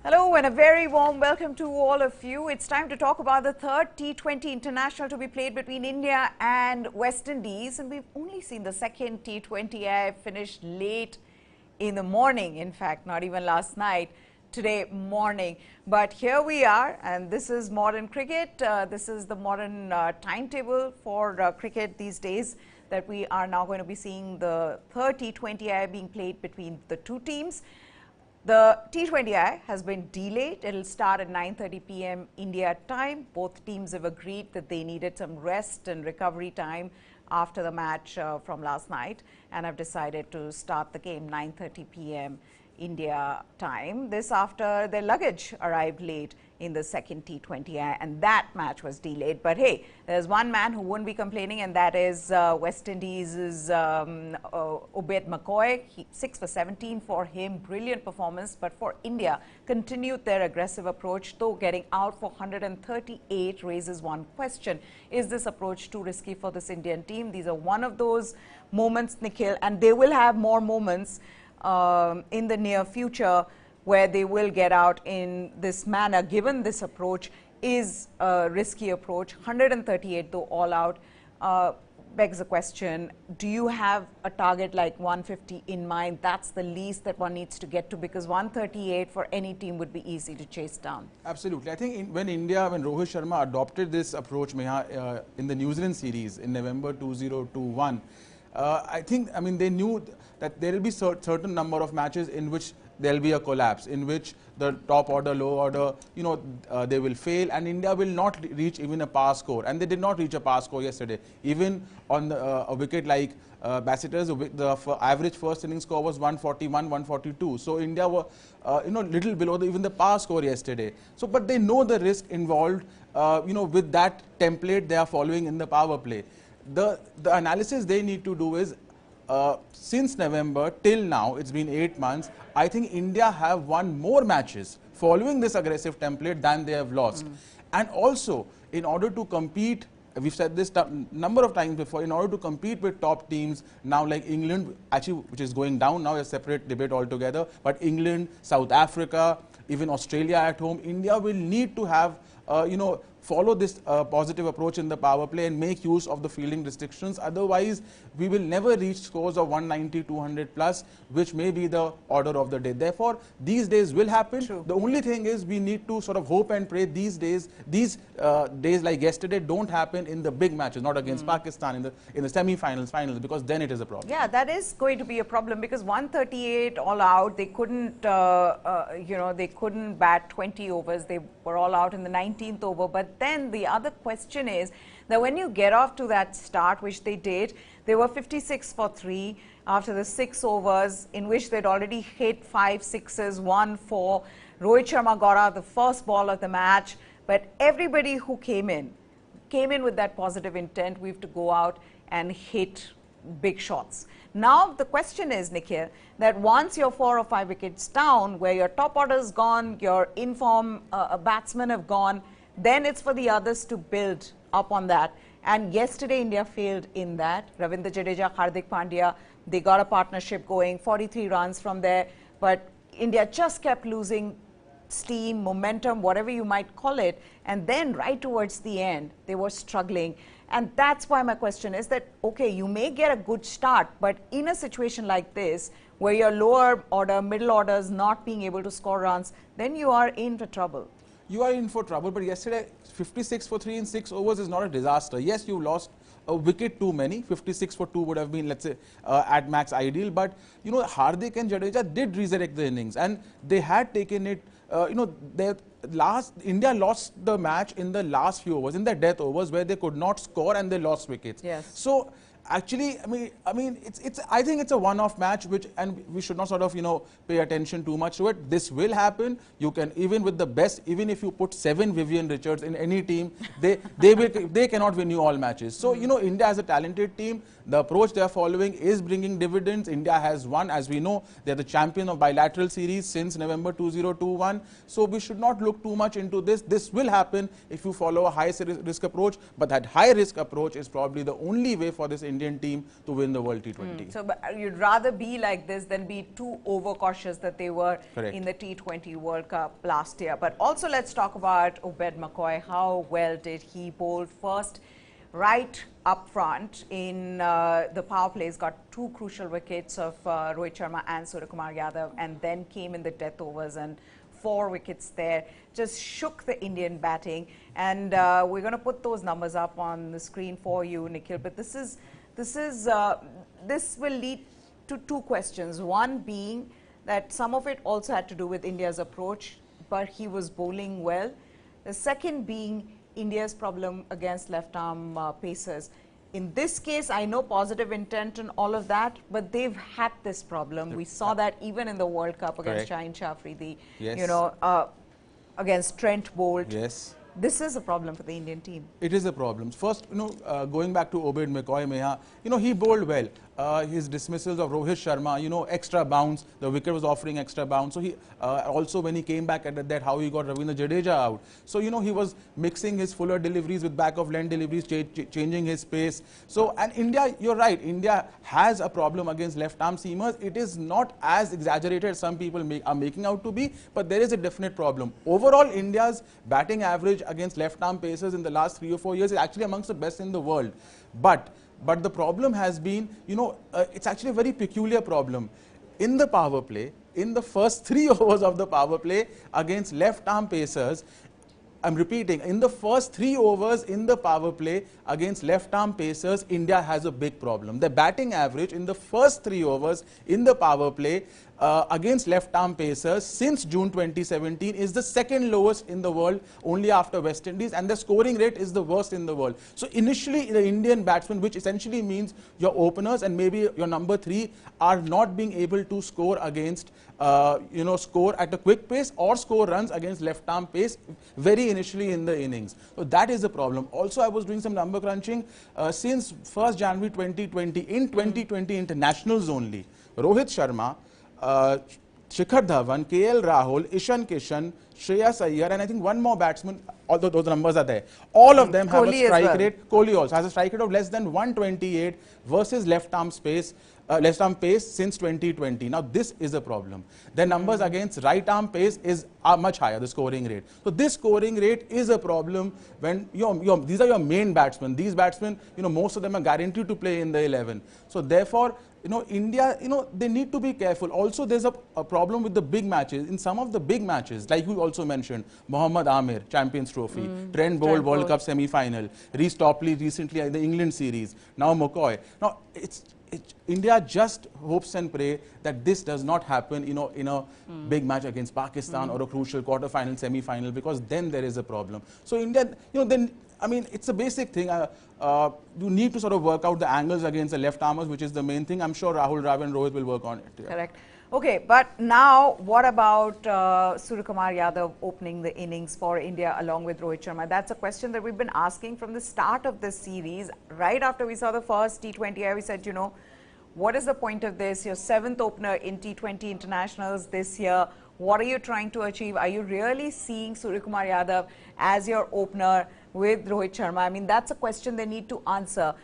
Hello and a very warm welcome to all of you. It's time to talk about the third T20 international to be played between India and West Indies. And we've only seen the second T20I finish late in the morning. In fact, not even last night, today morning. But here we are, and this is modern cricket. This is the modern timetable for cricket these days, that we are now going to be seeing the third T20I being played between the two teams. The T20I has been delayed. It will start at 9:30 p.m. India time. Both teams have agreed that they needed some rest and recovery time after the match from last night, and have decided to start the game 9:30 p.m. India time. This after their luggage arrived late in the second T20I, and that match was delayed. But hey, there's one man who won't be complaining, and that is West Indies' Obed McCoy. 6 for 17 for him, brilliant performance. But for India, continued their aggressive approach, though getting out for 138 raises one question. Is this approach too risky for this Indian team? These are one of those moments, Nikhil, and they will have more moments in the near future where they will get out in this manner, given this approach is a risky approach. 138 though all out begs the question, do you have a target like 150 in mind? That's the least that one needs to get to, because 138 for any team would be easy to chase down. Absolutely. I think when Rohit Sharma adopted this approach in the New Zealand series in November 2021, they knew that there will be certain number of matches in which there will be a collapse, in which the top order, low order, they will fail, and India will not reach even a par score. And they did not reach a par score yesterday. Even on a wicket like Bassitter's, the average first inning score was 141, 142. So India were, little below even the par score yesterday. So, but they know the risk involved, with that template they are following in the power play. The analysis they need to do is, since November till now, it's been 8 months, I think India have won more matches following this aggressive template than they have lost. And also, in order to compete, we've said this number of times before, in order to compete with top teams now like England, actually which is going down now, a separate debate altogether, but England, South Africa, even Australia at home, India will need to have, follow this positive approach in the power play and make use of the fielding restrictions. Otherwise, we will never reach scores of 190, 200 plus, which may be the order of the day. Therefore, these days will happen. True. The only thing is we need to sort of hope and pray these days like yesterday don't happen in the big matches, not against Pakistan in the semi-finals, finals, because then it is a problem. Yeah, that is going to be a problem, because 138 all out, they couldn't, they couldn't bat 20 overs. They were all out in the 19th over. But then the other question is that when you get off to that start, which they did, they were 56 for 3 after the 6 overs in which they'd already hit 5 sixes, 1 4. Rohit Sharma got out the first ball of the match, but everybody who came in with that positive intent. We have to go out and hit big shots. Now the question is, Nikhil, that once you're 4 or 5 wickets down, where your top order's gone, your in-form batsmen have gone, then it's for the others to build up on that. And yesterday India failed in that. Ravindra Jadeja, Hardik Pandya, they got a partnership going, 43 runs from there, but India just kept losing steam, momentum, whatever you might call it. And then right towards the end, they were struggling. And that's why my question is that, okay, you may get a good start, but in a situation like this, where your lower order, middle order is not being able to score runs, then you are in for trouble. You are in for trouble, but yesterday 56 for 3 in 6 overs is not a disaster. Yes, you lost a wicket too many. 56 for 2 would have been, let's say, at max ideal. But, Hardik and Jadeja did resurrect the innings, and they had taken it, India lost the match in the last few overs, in the death overs, where they could not score and they lost wickets. Yes. So, actually, I think it's a one-off match, and we should not sort of, pay attention too much to it. This will happen. You can, even with the best, even if you put 7 Vivian Richards in any team, they cannot win you all matches. So, India has a talented team. The approach they are following is bringing dividends. India has won, as we know, they are the champion of bilateral series since November 2021. So we should not look too much into this. This will happen if you follow a high risk approach, but that high risk approach is probably the only way for this Indian team to win the World T20. So but you'd rather be like this than be too overcautious that they were Correct. in the T20 World Cup last year. But also let's talk about Obed McCoy. How well did he bowl? First, right up front in the power plays, got two crucial wickets of Rohit Sharma and Suryakumar Yadav, and then came in the death overs and 4 wickets there. Just shook the Indian batting, and we're going to put those numbers up on the screen for you, Nikhil. But this will lead to 2 questions. One being that some of it also had to do with India's approach, but he was bowling well. The second being India's problem against left-arm pacers. In this case, I know positive intent and all of that, but they've had this problem. We saw that even in the World Cup against Shaheen Shafri, against Trent Bolt. Yes. This is a problem for the Indian team. It is a problem. First, going back to Obed McCoy, he bowled well. His dismissals of Rohit Sharma, extra bounce. The wicket was offering extra bounce. So he also, when he came back at that, how he got Ravindra Jadeja out. So he was mixing his fuller deliveries with back of length deliveries, changing his pace. So, and India, you're right, India has a problem against left arm seamers. It is not as exaggerated as some people are making out to be, but there is a definite problem. Overall, India's batting average against left arm pacers in the last 3 or 4 years is actually amongst the best in the world. But the problem has been, it's actually a very peculiar problem. In the power play, in the first 3 overs of the power play against left-arm pacers, I'm repeating, in the first 3 overs in the power play against left-arm pacers, India has a big problem. The batting average in the first 3 overs in the power play against left-arm pacers since June 2017 is the second lowest in the world, only after West Indies, and the scoring rate is the worst in the world. So initially, the Indian batsmen, which essentially means your openers and maybe your number 3, are not being able to score against, score at a quick pace or score runs against left-arm pace very initially in the innings. So that is the problem. Also, I was doing some number crunching. Since 1st January 2020, in 2020 internationals only, Rohit Sharma, Shikhar Dhawan, KL Rahul, Ishan Kishan, Shreyas Iyer, and I think one more batsman, although those numbers are there. All of them have a strike rate. Kohli also has a strike rate of less than 128 versus left-arm pace since 2020. Now, this is a problem. Their numbers against right-arm pace are much higher, the scoring rate. So, this scoring rate is a problem when these are your main batsmen. These batsmen, most of them are guaranteed to play in the 11. So, therefore, India, they need to be careful. Also, there's a problem with the big matches. In some of the big matches, like you also mentioned, Mohammad Amir, Champions Trophy, Trent Bolt, World Cup semi-final, Reece Topley recently in the England series, now McCoy. Now, India just hopes and pray that this does not happen, in a big match against Pakistan or a crucial quarter-final, semi-final, because then there is a problem. So, India, it's a basic thing. You need to sort of work out the angles against the left-armers, which is the main thing. I'm sure Rahul, Dravid and Rohit will work on it. Yeah. Correct. Okay, but now what about Suryakumar Yadav opening the innings for India along with Rohit Sharma? That's a question that we've been asking from the start of this series. Right after we saw the first T20I, we said, what is the point of this? Your 7th opener in T20 internationals this year. What are you trying to achieve? Are you really seeing Suryakumar Yadav as your opener with Rohit Sharma? That's a question they need to answer.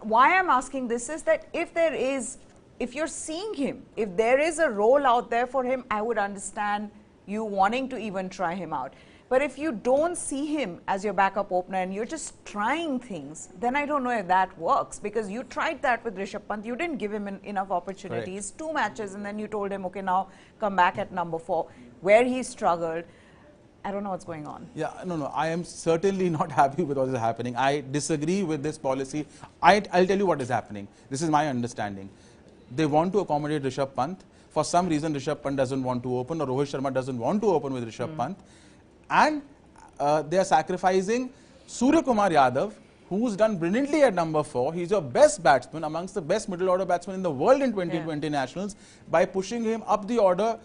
Why I'm asking this is that if you're seeing him, if there is a role out there for him, I would understand you wanting to even try him out. But if you don't see him as your backup opener and you're just trying things, then I don't know if that works, because you tried that with Rishabh Pant. You didn't give him enough opportunities, 2 matches, and then you told him, okay, now come back at number 4, where he struggled. I don't know what's going on. Yeah, no, I am certainly not happy with what is happening. I disagree with this policy. I'll tell you what is happening. This is my understanding. They want to accommodate Rishabh Pant. For some reason, Rishabh Pant doesn't want to open, or Rohit Sharma doesn't want to open with Rishabh Pant. And they are sacrificing Suryakumar Yadav, who's done brilliantly at number 4. He's your best batsman, amongst the best middle order batsmen in the world in 2020 nationals, by pushing him up the order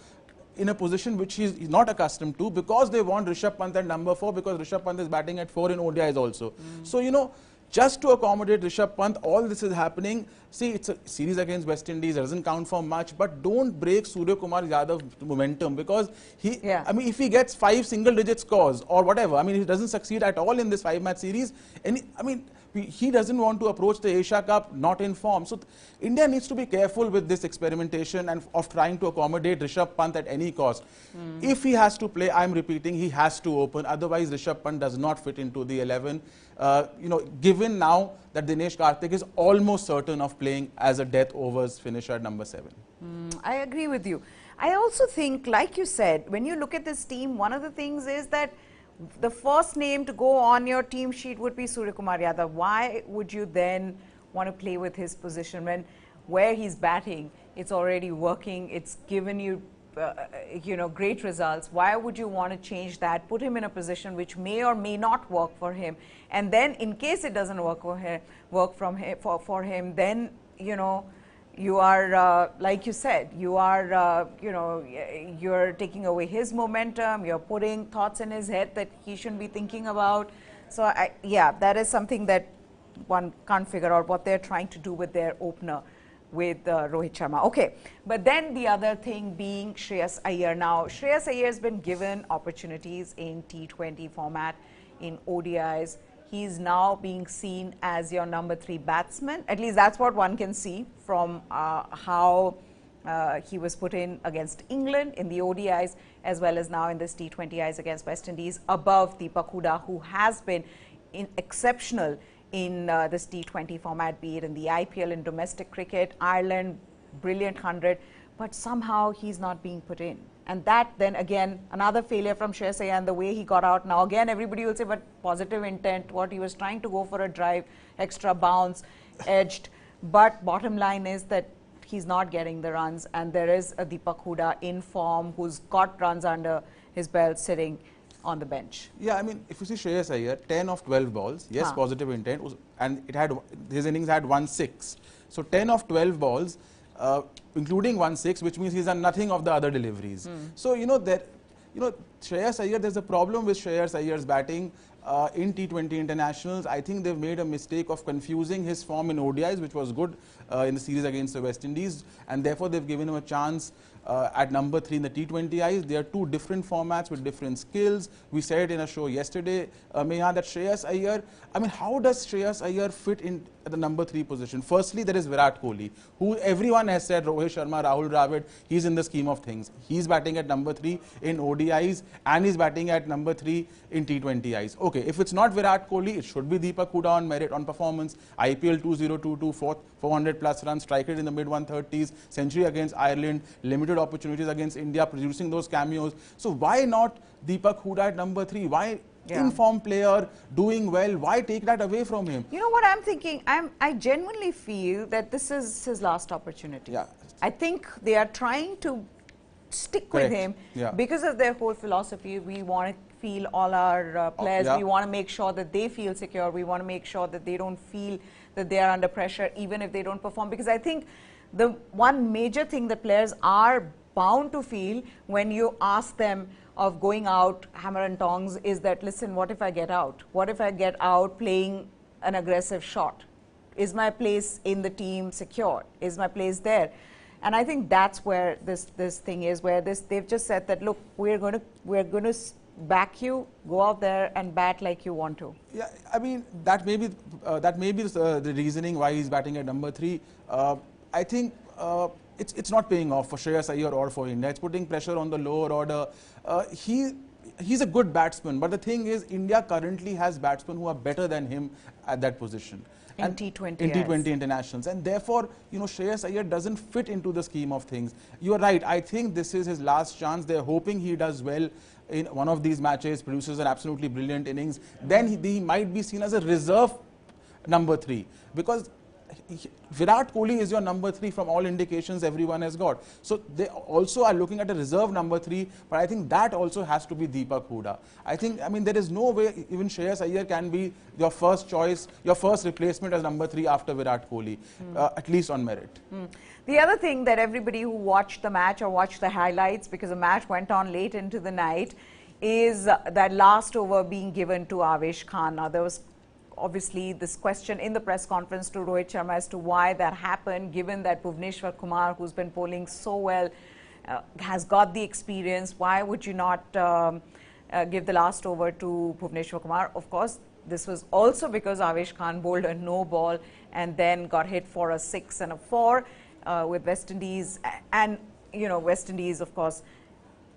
in a position which he's not accustomed to, because they want Rishabh Pant at number 4, because Rishabh Pant is batting at 4 in ODIs also. So, just to accommodate Rishabh Pant, all this is happening. See, it's a series against West Indies, it doesn't count for much, but don't break Suryakumar Yadav's momentum, because if he gets 5 single-digit scores or whatever, he doesn't succeed at all in this 5-match series. And he doesn't want to approach the Asia Cup not in form. So India needs to be careful with this experimentation and of trying to accommodate Rishabh Pant at any cost. If he has to play, I'm repeating, he has to open. Otherwise, Rishabh Pant does not fit into the 11. Given now that Dinesh Karthik is almost certain of playing as a death overs finisher at number 7. I agree with you. I also think, like you said, when you look at this team, one of the things is that the first name to go on your team sheet would be Suryakumar Yadav. Why would you then want to play with his position when where he's batting, it's already working, it's given you, great results? Why would you want to change that, put him in a position which may or may not work for him, and then in case it doesn't work for him, then, you are, like you said, you are, you're taking away his momentum, you're putting thoughts in his head that he shouldn't be thinking about. So, yeah, that is something that one can't figure out what they're trying to do with their opener with Rohit Sharma. Okay, but then the other thing being Shreyas Iyer. Now, Shreyas Iyer has been given opportunities in T20 format, in ODIs. He's now being seen as your number 3 batsman. At least that's what one can see from how he was put in against England in the ODIs, as well as now in this T20Is against West Indies, above Deepak Hooda, who has been exceptional in this T20 format, be it in the IPL, in domestic cricket, Ireland, brilliant 100, but somehow he's not being put in. And that then again, another failure from Shreyas Iyer and the way he got out. Now again, everybody will say, but positive intent, what he was trying to go for a drive, extra bounce, edged. But bottom line is that he's not getting the runs, and there is a Deepak Hooda in form who's got runs under his belt sitting on the bench. Yeah, I mean, if you see Shreyas Iyer, 10 of 12 balls, yes, positive intent, and his innings had 1-6. So 10 of 12 balls, including 1-6, which means he's done nothing of the other deliveries. So, Shreyas Iyer, there's a problem with Shreyas Iyer's batting in T20 internationals. I think they've made a mistake of confusing his form in ODIs, which was good in the series against the West Indies, and therefore they've given him a chance at number 3 in the T20Is. They are two different formats with different skills. We said in a show yesterday, Meha, that Shreyas Iyer, I mean, how does Shreyas Iyer fit in at the number 3 position? Firstly, there is Virat Kohli, who everyone has said, Rohit Sharma, Rahul Dravid, he's in the scheme of things. He's batting at number 3 in ODIs and he's batting at number 3 in T20Is. Okay, if it's not Virat Kohli, it should be Deepak Hooda on merit, on performance. IPL 2022, 400 plus runs, striker in the mid 130s, century against Ireland, limited opportunities against India, producing those cameos. So why not Deepak Hooda at number 3? Why in-form player, doing well, why take that away from him? You know what I'm thinking? I genuinely feel that this is his last opportunity. Yeah. I think they are trying to stick with him because of their whole philosophy. We want to feel all our players, we want to make sure that they feel secure, we want to make sure that they don't feel that they are under pressure even if they don't perform, because I think the one major thing that players are bound to feel when you ask them of going out hammer and tongs is that, listen, what if I get out? What if I get out playing an aggressive shot? Is my place in the team secure? Is my place there? And I think that's where this thing is, where they've just said that, look, we're going to back you, go out there and bat like you want to. Yeah, I mean, that may be the reasoning why he's batting at number 3. I think it's not paying off for Shreyas Iyer or for India. It's putting pressure on the lower order. He's a good batsman, but the thing is, India currently has batsmen who are better than him at that position. In T20, in T20 internationals, and therefore, Shreyas Iyer doesn't fit into the scheme of things. You are right. I think this is his last chance. They're hoping he does well in one of these matches, produces an absolutely brilliant innings. Then he might be seen as a reserve number 3, because Virat Kohli is your number 3 from all indications everyone has got. So they also are looking at a reserve number 3, but I think that also has to be Deepak Hooda. I mean, there is no way even Shreyas Iyer can be your first choice, your first replacement as number 3 after Virat Kohli, at least on merit. The other thing that everybody who watched the match or watched the highlights, because the match went on late into the night, is that last over being given to Avesh Khan. Now, there was obviously this question in the press conference to Rohit Sharma as to why that happened, given that Bhuvneshwar Kumar, who's been bowling so well, has got the experience. Why would you not give the last over to Bhuvneshwar Kumar? Of course, this was also because Avesh Khan bowled a no ball and then got hit for a 6 and a 4 with West Indies. And, you know, West Indies, of course,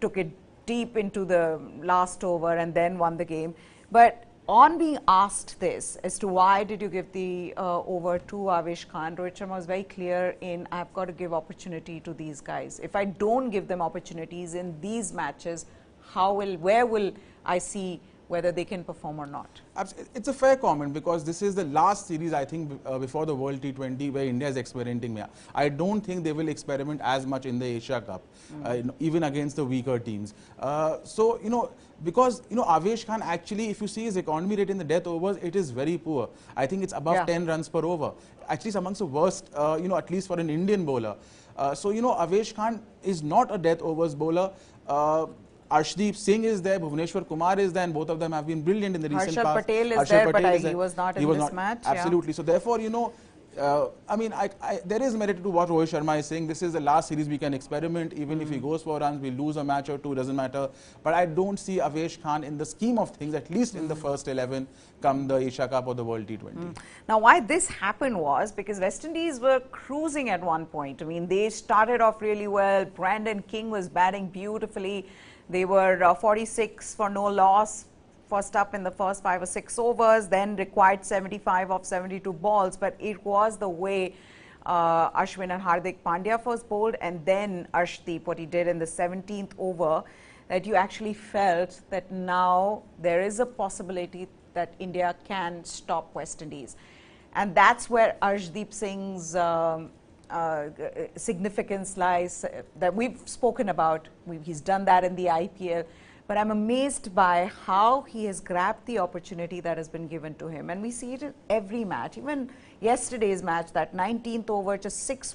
took it deep into the last over and then won the game. But on being asked this as to why did you give the over to Avesh Khan, Rohit Sharma was very clear in, I've got to give opportunity to these guys. If I don't give them opportunities in these matches, where will I see whether they can perform or not? It's a fair comment, because this is the last series, I think, before the World T20 where India is experimenting. I don't think they will experiment as much in the Asia Cup, even against the weaker teams. So, you know, because, you know, Avesh Khan actually, if you see his economy rate in the death overs, it is very poor. I think it's above 10 runs per over. Actually, it's amongst the worst, you know, at least for an Indian bowler. So, you know, Avesh Khan is not a death overs bowler. Arshdeep Singh is there, Bhuvneshwar Kumar is there, and both of them have been brilliant in the recent past. Harshal Patel is there, but he was not in this match. Absolutely. So therefore, you know, I mean, there is merit to what Rohit Sharma is saying. This is the last series we can experiment. Even if he goes for runs, we lose a match or two, doesn't matter. But I don't see Avesh Khan in the scheme of things, at least in the first 11, come the Asia Cup or the World T20. Now, why this happened was because West Indies were cruising at one point. I mean, they started off really well. Brandon King was batting beautifully. They were 46 for no loss, first up in the first 5 or 6 overs, then required 75 of 72 balls. But it was the way Ashwin and Hardik Pandya first bowled, and then Arshdeep, what he did in the 17th over, that you actually felt that now there is a possibility that India can stop West Indies. And that's where Arshdeep Singh's significance lies, that we've spoken about. He's done that in the IPL, but I'm amazed by how he has grabbed the opportunity that has been given to him, and we see it in every match. Even yesterday's match, that 19th over, just 6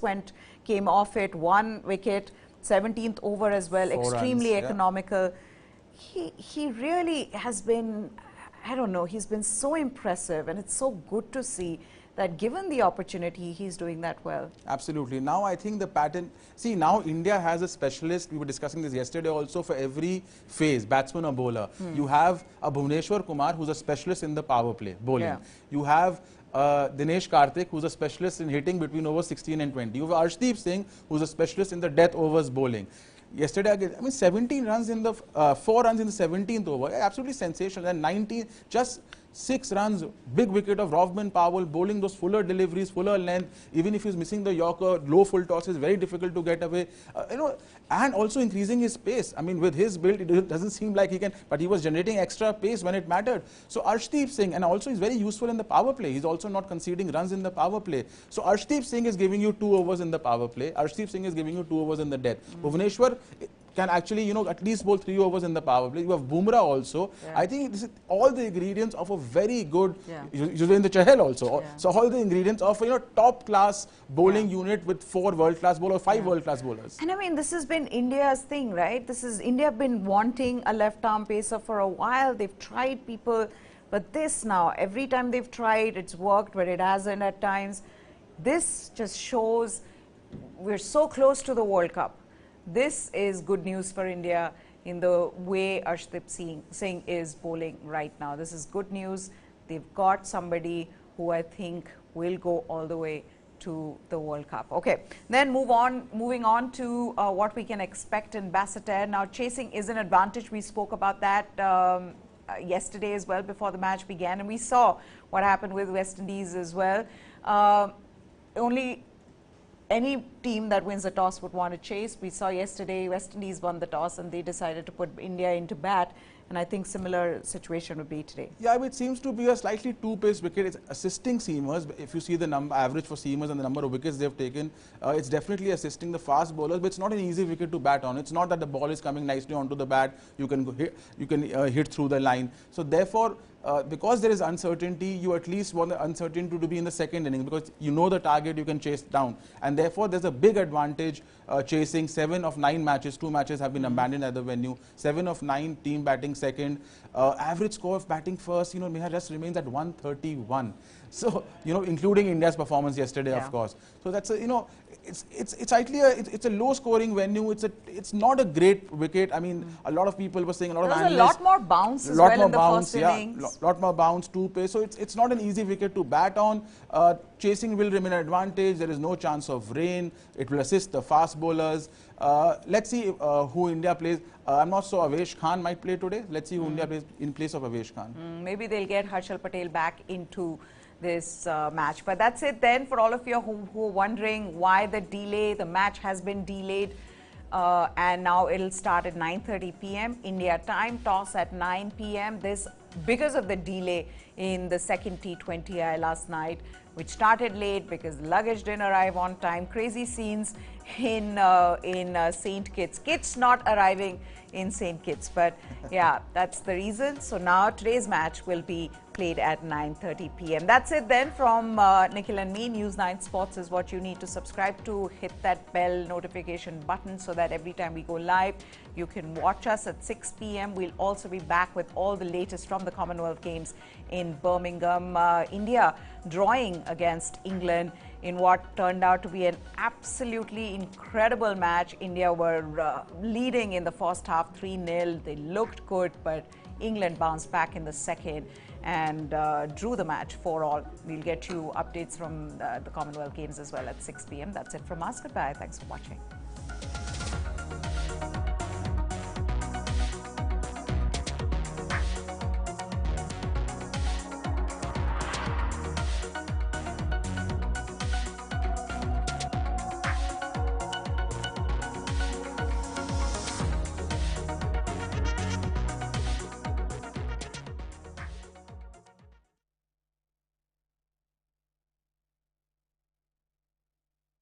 came off it, 1 wicket, 17th over as well, 4 extremely runs, economical. He really has been, I don't know, he's been so impressive, and it's so good to see that given the opportunity, he's doing that well. Absolutely. Now I think the pattern, see, now India has a specialist, we were discussing this yesterday also, for every phase, batsman or bowler. You have a Bhuvneshwar Kumar, who's a specialist in the power play, bowling. You have Dinesh Karthik, who's a specialist in hitting between over 16 and 20. You have Arshdeep Singh, who's a specialist in the death overs bowling. Yesterday, I mean, 17 runs in the, 4 runs in the 17th over, absolutely sensational. And 19, just 6 runs, big wicket of Rovman Powell, bowling those fuller deliveries, fuller length. Even if he's missing the Yorker, low full toss is very difficult to get away. You know, and also increasing his pace. I mean, with his build, it doesn't seem like he can, but he was generating extra pace when it mattered. So Arshdeep Singh, and also he's very useful in the power play. He's also not conceding runs in the power play. So Arshdeep Singh is giving you 2 overs in the power play. Arshdeep Singh is giving you 2 overs in the death. Bhuvneshwar can actually, you know, at least bowl 3 overs in the power play. You have Bumrah also. I think this is all the ingredients of a very good, Yuzvendra Chahal also. So all the ingredients of, you know, top class bowling unit with 4 world class bowlers, 5 world class bowlers. And I mean, this has been India's thing, right? India have been wanting a left arm pacer for a while. They've tried people, but this now, every time they've tried, it's worked, but it hasn't at times. This just shows we're so close to the World Cup. This is good news for India in the way Arshdeep Singh is bowling right now. This is good news. They've got somebody who I think will go all the way to the World Cup. Okay, then moving on to what we can expect in Basseterre. Now, chasing is an advantage. We spoke about that yesterday as well before the match began, and we saw what happened with West Indies as well. Only any team that wins the toss would want to chase. We saw yesterday West Indies won the toss and they decided to put India into bat, and I think similar situation would be today. Yeah, I mean, it seems to be a slightly two-paced wicket. It's assisting seamers. If you see the average for seamers and the number of wickets they've taken, it's definitely assisting the fast bowlers, but it's not an easy wicket to bat on. It's not that the ball is coming nicely onto the bat, you can hit through the line. So therefore, because there is uncertainty, you at least want the uncertainty to be in the second inning, because you know the target you can chase down, and therefore there's a big advantage chasing 7 of 9 matches. 2 matches have been abandoned at the venue. 7 of 9, team batting second. Average score of batting first, Neha, just remains at 131. So, including India's performance yesterday, of course. So that's a, it's actually it's a low scoring venue. It's not a great wicket. I mean, a lot of people were saying, a lot of analysts, a lot more bounce as well in the first innings. Lot more bounce, 2 pace. So it's not an easy wicket to bat on. Chasing will remain an advantage. There is no chance of rain. It will assist the fast bowlers. Let's see who India plays. I'm not sure Avesh Khan might play today. Let's see who India plays in place of Avesh Khan. Maybe they'll get Harshal Patel back into this match. But that's it then for all of you who are wondering why the delay. The match has been delayed and now it'll start at 9:30 p.m. India time, toss at 9 p.m. This because of the delay in the second T20I last night, which started late because luggage didn't arrive on time. Crazy scenes in St. Kitts. Kitts not arriving in St. Kitts, but yeah, that's the reason. So now today's match will be played at 9:30 p.m. That's it then from Nikhil and me. News 9 Sports is what you need to subscribe to. Hit that bell notification button so that every time we go live, you can watch us at 6 p.m. We'll also be back with all the latest from the Commonwealth Games in Birmingham. India drawing against England in what turned out to be an absolutely incredible match. India were leading in the first half 3-0. They looked good, but England bounced back in the second and drew the match 4-all. We'll get you updates from the Commonwealth Games as well at 6 p.m. That's it from us. Goodbye. Thanks for watching.